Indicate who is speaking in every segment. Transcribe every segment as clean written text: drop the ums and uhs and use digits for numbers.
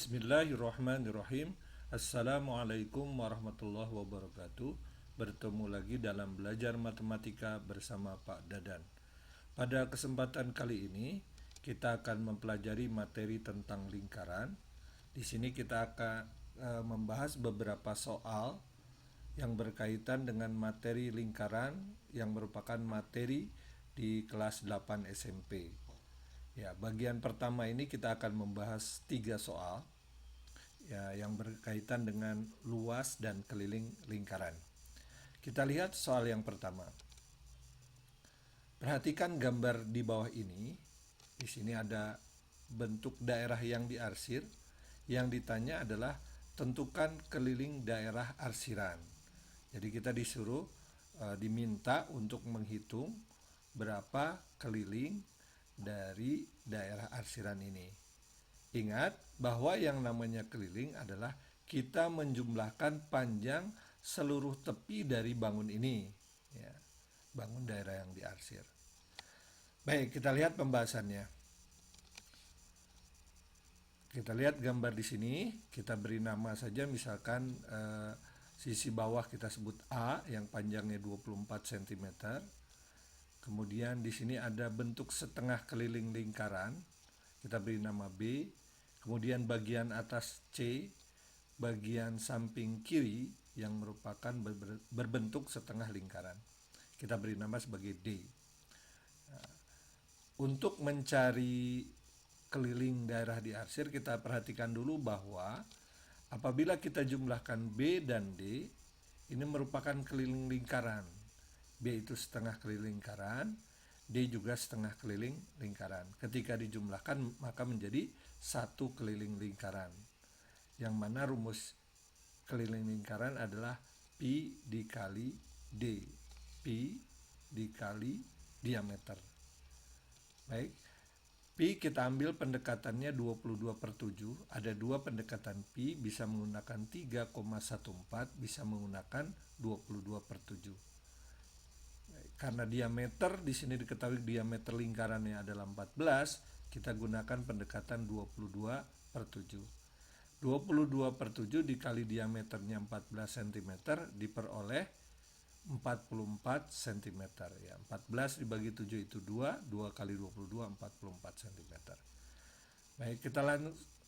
Speaker 1: Bismillahirrahmanirrahim. Assalamualaikum warahmatullahi wabarakatuh. Bertemu lagi dalam belajar matematika bersama Pak Dadan. Pada kesempatan kali ini kita akan mempelajari materi tentang lingkaran. Di sini kita akan membahas beberapa soal yang berkaitan dengan materi lingkaran yang merupakan materi di kelas 8 SMP. Ya, bagian pertama ini kita akan membahas 3 soal ya, yang berkaitan dengan luas dan keliling lingkaran. Kita lihat soal yang pertama. Perhatikan gambar di bawah ini. Di sini ada bentuk daerah yang diarsir. Yang ditanya adalah tentukan keliling daerah arsiran. Jadi kita disuruh diminta untuk menghitung berapa keliling dari daerah arsiran ini. Ingat bahwa yang namanya keliling adalah kita menjumlahkan panjang seluruh tepi dari bangun ini, ya, bangun daerah yang diarsir. Baik, kita lihat pembahasannya. Kita lihat gambar di sini, kita beri nama saja, misalkan sisi bawah kita sebut A yang panjangnya 24 cm. Kemudian di sini ada bentuk setengah keliling lingkaran, kita beri nama B. Kemudian bagian atas C, bagian samping kiri yang merupakan berbentuk setengah lingkaran, kita beri nama sebagai D. Untuk mencari keliling daerah diarsir, kita perhatikan dulu bahwa apabila kita jumlahkan B dan D, ini merupakan keliling lingkaran. B itu setengah keliling lingkaran, D juga setengah keliling lingkaran. Ketika dijumlahkan maka menjadi satu keliling lingkaran. Yang mana rumus keliling lingkaran adalah pi dikali D. Pi dikali diameter. Baik. Pi kita ambil pendekatannya 22/7. Ada dua pendekatan pi, bisa menggunakan 3,14, bisa menggunakan 22/7. Karena diameter di sini diketahui diameter lingkarannya adalah 14, kita gunakan pendekatan 22/7. 22/7 dikali diameternya 14 cm diperoleh 44 cm ya. 14 dibagi 7 itu 2, 2 kali 22 44 cm. Baik, kita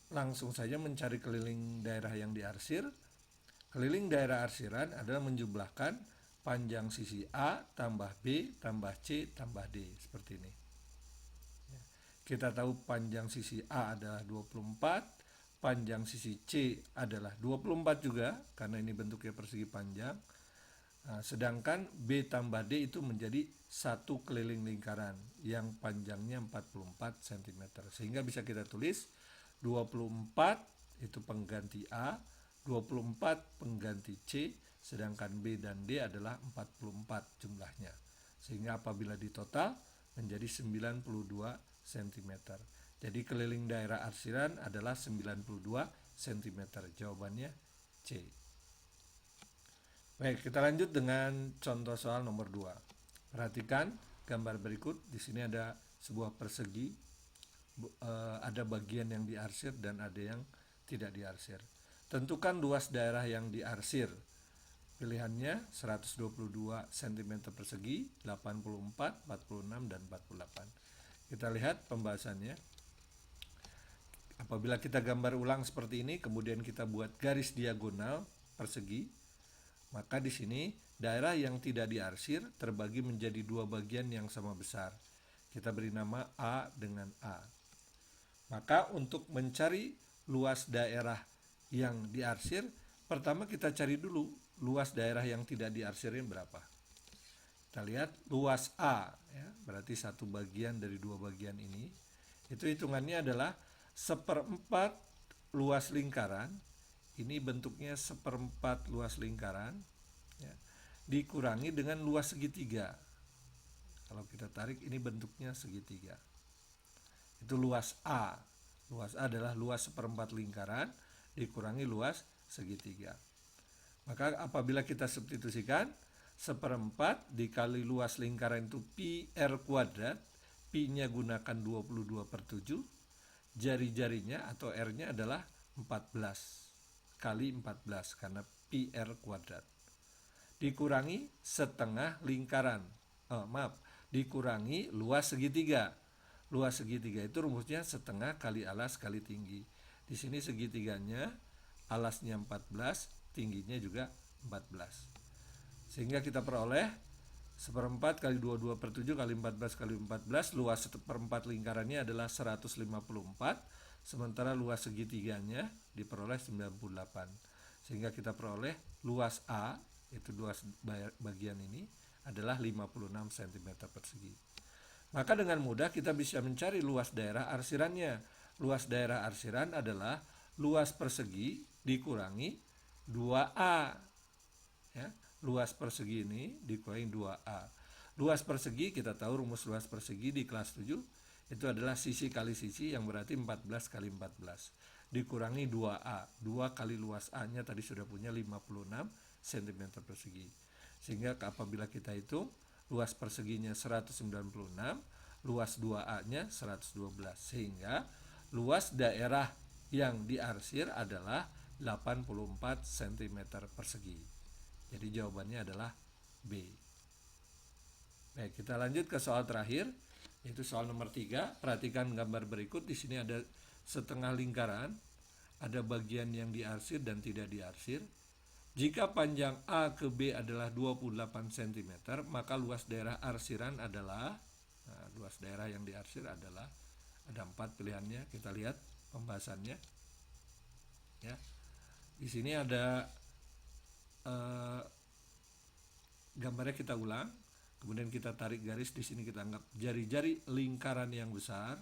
Speaker 1: langsung saja mencari keliling daerah yang diarsir. Keliling daerah arsiran adalah menjumlahkan panjang sisi A tambah B tambah C tambah D, seperti ini. Kita tahu panjang sisi A adalah 24, panjang sisi C adalah 24 juga, karena ini bentuknya persegi panjang. Sedangkan B tambah D itu menjadi satu keliling lingkaran yang panjangnya 44 cm. Sehingga bisa kita tulis 24 itu pengganti A, 24 pengganti C, sedangkan B dan D adalah 44 jumlahnya. Sehingga apabila ditotal menjadi 92 cm. Jadi keliling daerah arsiran adalah 92 cm. Jawabannya C. Baik, kita lanjut dengan contoh soal nomor 2. Perhatikan gambar berikut. Di sini ada sebuah persegi. Ada bagian yang diarsir dan ada yang tidak diarsir. Tentukan luas daerah yang diarsir. Pilihannya 122 cm persegi, 84, 46, dan 48. Kita lihat pembahasannya. Apabila kita gambar ulang seperti ini, kemudian kita buat garis diagonal persegi, maka di sini daerah yang tidak diarsir terbagi menjadi dua bagian yang sama besar. Kita beri nama A dengan A. Maka untuk mencari luas daerah yang diarsir, pertama kita cari dulu luas daerah yang tidak diarsirnya berapa. Kita lihat luas A, ya, berarti satu bagian dari dua bagian ini. Itu hitungannya adalah 1/4 luas lingkaran. Ini bentuknya 1/4 luas lingkaran, ya, dikurangi dengan luas segitiga. Kalau kita tarik ini bentuknya segitiga. Itu luas A. Luas A adalah luas 1/4 lingkaran dikurangi luas segitiga. Maka apabila kita substitusikan 1/4 dikali luas lingkaran itu pi r kuadrat, pi nya gunakan 22/7, jari-jarinya atau r-nya adalah 14 kali 14 karena pi r kuadrat. Dikurangi setengah lingkaran. Dikurangi luas segitiga. Luas segitiga itu rumusnya setengah kali alas kali tinggi. Di sini segitiganya alasnya 14, tingginya juga 14. Sehingga kita peroleh 1/4 kali 22/7 kali 14 kali 14, luas 1/4 lingkarannya adalah 154, sementara luas segitiganya diperoleh 98. Sehingga kita peroleh luas A, itu luas bagian ini, adalah 56 cm persegi. Maka dengan mudah kita bisa mencari luas daerah arsirannya. Luas daerah arsiran adalah luas persegi dikurangi 2A. Ya, luas persegi ini dikurangi 2A. Luas persegi, kita tahu rumus luas persegi di kelas 7 itu adalah sisi kali sisi, yang berarti 14 kali 14 dikurangi 2A. 2 kali luas A-nya tadi sudah punya 56 cm persegi. Sehingga apabila kita hitung luas perseginya 196, luas 2A-nya 112, sehingga luas daerah yang diarsir adalah 84 cm persegi. Jadi jawabannya adalah B. Baik, kita lanjut ke soal terakhir, yaitu soal nomor 3. Perhatikan gambar berikut. Di sini ada setengah lingkaran, ada bagian yang diarsir dan tidak diarsir. Jika panjang A ke B adalah 28 cm, maka luas daerah arsiran adalah, luas daerah yang diarsir adalah, ada 4 pilihannya. Kita lihat pembahasannya. Ya, di sini ada gambarnya, kita ulang, kemudian kita tarik garis. Di sini kita anggap jari-jari lingkaran yang besar,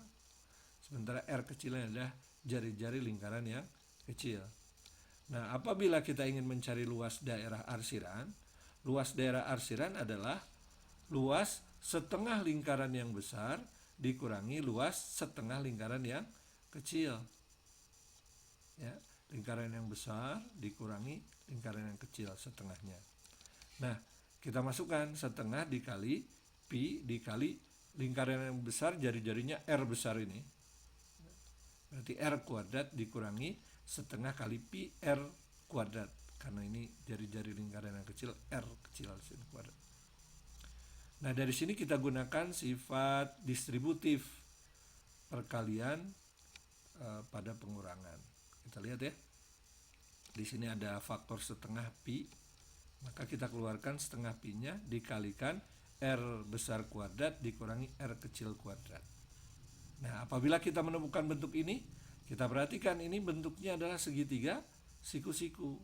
Speaker 1: sementara R kecilnya adalah jari-jari lingkaran yang kecil. Nah, apabila kita ingin mencari luas daerah arsiran, luas daerah arsiran adalah luas setengah lingkaran yang besar dikurangi luas setengah lingkaran yang kecil. Ya, lingkaran yang besar dikurangi lingkaran yang kecil setengahnya. Nah, kita masukkan setengah dikali pi dikali lingkaran yang besar, jari-jarinya R besar ini. Berarti R kuadrat dikurangi setengah kali pi R kuadrat. Karena ini jari-jari lingkaran yang kecil, R kecil sini kuadrat. Nah, dari sini kita gunakan sifat distributif perkalian pada pengurangan. Kita lihat ya. Di sini ada faktor setengah pi, maka kita keluarkan setengah pi-nya dikalikan R besar kuadrat dikurangi R kecil kuadrat. Nah, apabila kita menemukan bentuk ini, kita perhatikan ini bentuknya adalah segitiga siku-siku.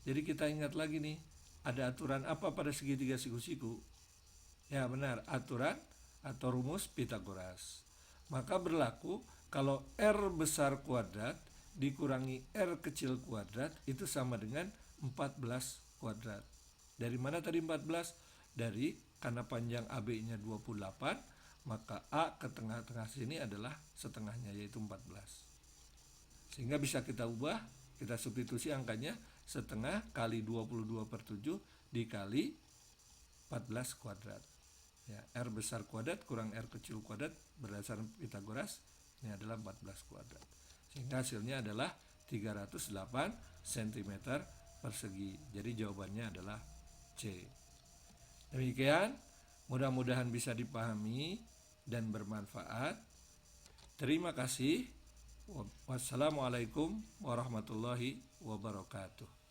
Speaker 1: Jadi kita ingat lagi nih, ada aturan apa pada segitiga siku-siku? Ya benar, aturan atau rumus Pitagoras. Maka berlaku kalau R besar kuadrat dikurangi R kecil kuadrat itu sama dengan 14 kuadrat. Dari mana tadi 14? Dari, karena panjang AB-nya 28, maka A ke tengah-tengah sini adalah setengahnya, yaitu 14. Sehingga bisa kita ubah, kita substitusi angkanya setengah kali 22/7 dikali 14 kuadrat. Ya, R besar kuadrat kurang R kecil kuadrat berdasarkan Pitagoras ini adalah 14 kuadrat. Sehingga hasilnya adalah 308 cm persegi. Jadi jawabannya adalah C. Demikian, mudah-mudahan bisa dipahami dan bermanfaat. Terima kasih. Wassalamualaikum warahmatullahi wabarakatuh.